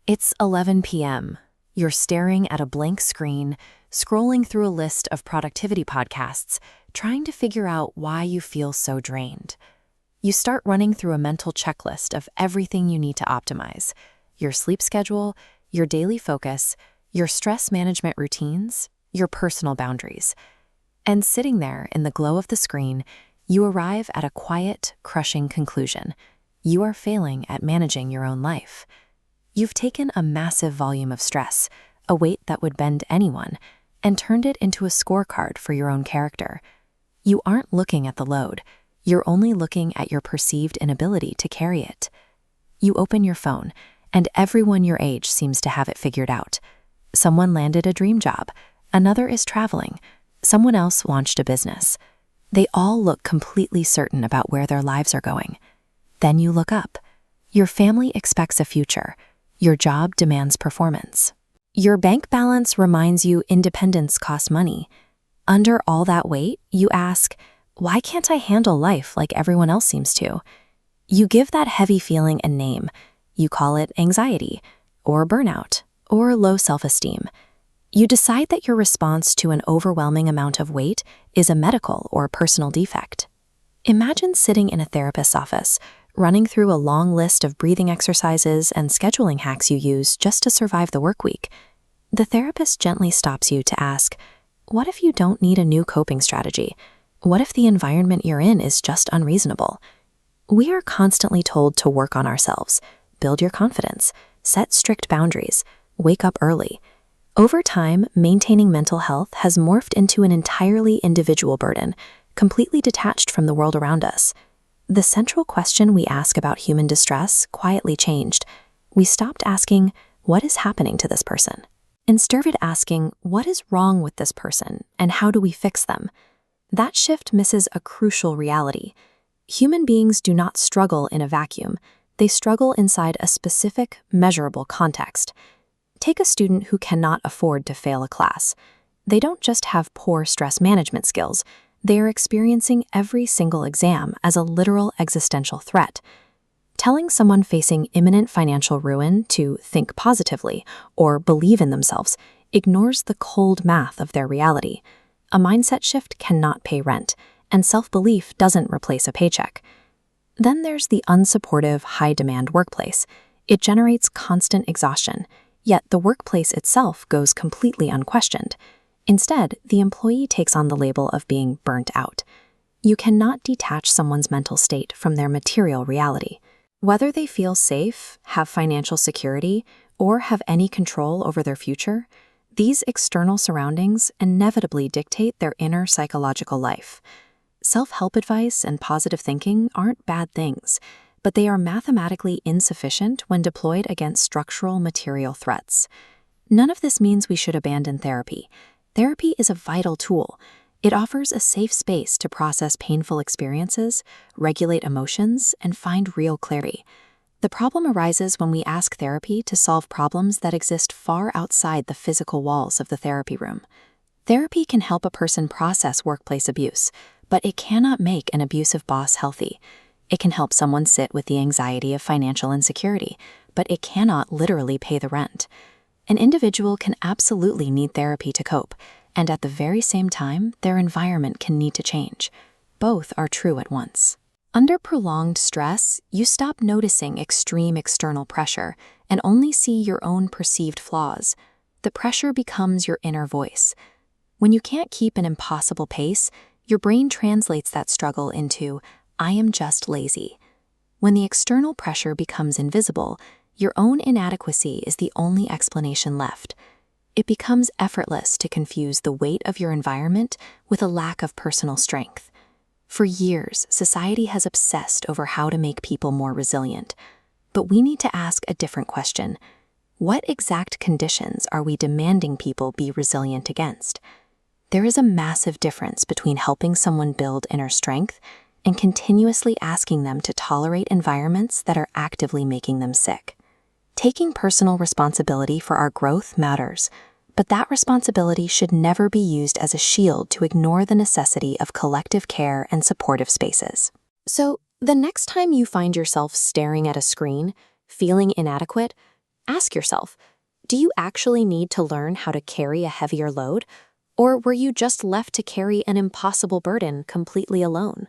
It's 11 p.m. You're staring at a blank screen, scrolling through a list of productivity podcasts, trying to figure out why you feel so drained. You start running through a mental checklist of everything you need to optimize: your sleep schedule, your daily focus, your stress management routines, your personal boundaries. And sitting there in the glow of the screen, you arrive at a quiet, crushing conclusion. You are failing at managing your own life. You've taken a massive volume of stress, a weight that would bend anyone, and turned it into a scorecard for your own character. You aren't looking at the load. You're only looking at your perceived inability to carry it. You open your phone, and everyone your age seems to have it figured out. Someone landed a dream job. Another is traveling. Someone else launched a business. They all look completely certain about where their lives are going. Then you look up. Your family expects a future. Your job demands performance. Your bank balance reminds you independence costs money. Under all that weight, you ask, why can't I handle life like everyone else seems to? You give that heavy feeling a name. You call it anxiety, or burnout, or low self-esteem. You decide that your response to an overwhelming amount of weight is a medical or personal defect. Imagine sitting in a therapist's office, running through a long list of breathing exercises and scheduling hacks you use just to survive the work week. The therapist gently stops you to ask, what if you don't need a new coping strategy? What if the environment you're in is just unreasonable? We are constantly told to work on ourselves, build your confidence, set strict boundaries, wake up early. Over time, maintaining mental health has morphed into an entirely individual burden, completely detached from the world around us. The central question we ask about human distress quietly changed. We stopped asking, what is happening to this person? And started asking, what is wrong with this person and how do we fix them? That shift misses a crucial reality. Human beings do not struggle in a vacuum. They struggle inside a specific, measurable context. Take a student who cannot afford to fail a class. They don't just have poor stress management skills. They are experiencing every single exam as a literal existential threat. Telling someone facing imminent financial ruin to think positively or believe in themselves ignores the cold math of their reality. A mindset shift cannot pay rent, and self-belief doesn't replace a paycheck. Then there's the unsupportive, high-demand workplace. It generates constant exhaustion, yet the workplace itself goes completely unquestioned. Instead, the employee takes on the label of being burnt out. You cannot detach someone's mental state from their material reality. Whether they feel safe, have financial security, or have any control over their future, these external surroundings inevitably dictate their inner psychological life. Self-help advice and positive thinking aren't bad things, but they are mathematically insufficient when deployed against structural material threats. None of this means we should abandon therapy. Therapy is a vital tool. It offers a safe space to process painful experiences, regulate emotions, and find real clarity. The problem arises when we ask therapy to solve problems that exist far outside the physical walls of the therapy room. Therapy can help a person process workplace abuse, but it cannot make an abusive boss healthy. It can help someone sit with the anxiety of financial insecurity, but it cannot literally pay the rent. An individual can absolutely need therapy to cope, and at the very same time, their environment can need to change. Both are true at once. Under prolonged stress, you stop noticing extreme external pressure and only see your own perceived flaws. The pressure becomes your inner voice. When you can't keep an impossible pace, your brain translates that struggle into, I am just lazy. When the external pressure becomes invisible, your own inadequacy is the only explanation left. It becomes effortless to confuse the weight of your environment with a lack of personal strength. For years, society has obsessed over how to make people more resilient. But we need to ask a different question. What exact conditions are we demanding people be resilient against? There is a massive difference between helping someone build inner strength and continuously asking them to tolerate environments that are actively making them sick. Taking personal responsibility for our growth matters, but that responsibility should never be used as a shield to ignore the necessity of collective care and supportive spaces. So, the next time you find yourself staring at a screen, feeling inadequate, Ask yourself, do you actually need to learn how to carry a heavier load? Or were you just left to carry an impossible burden completely alone?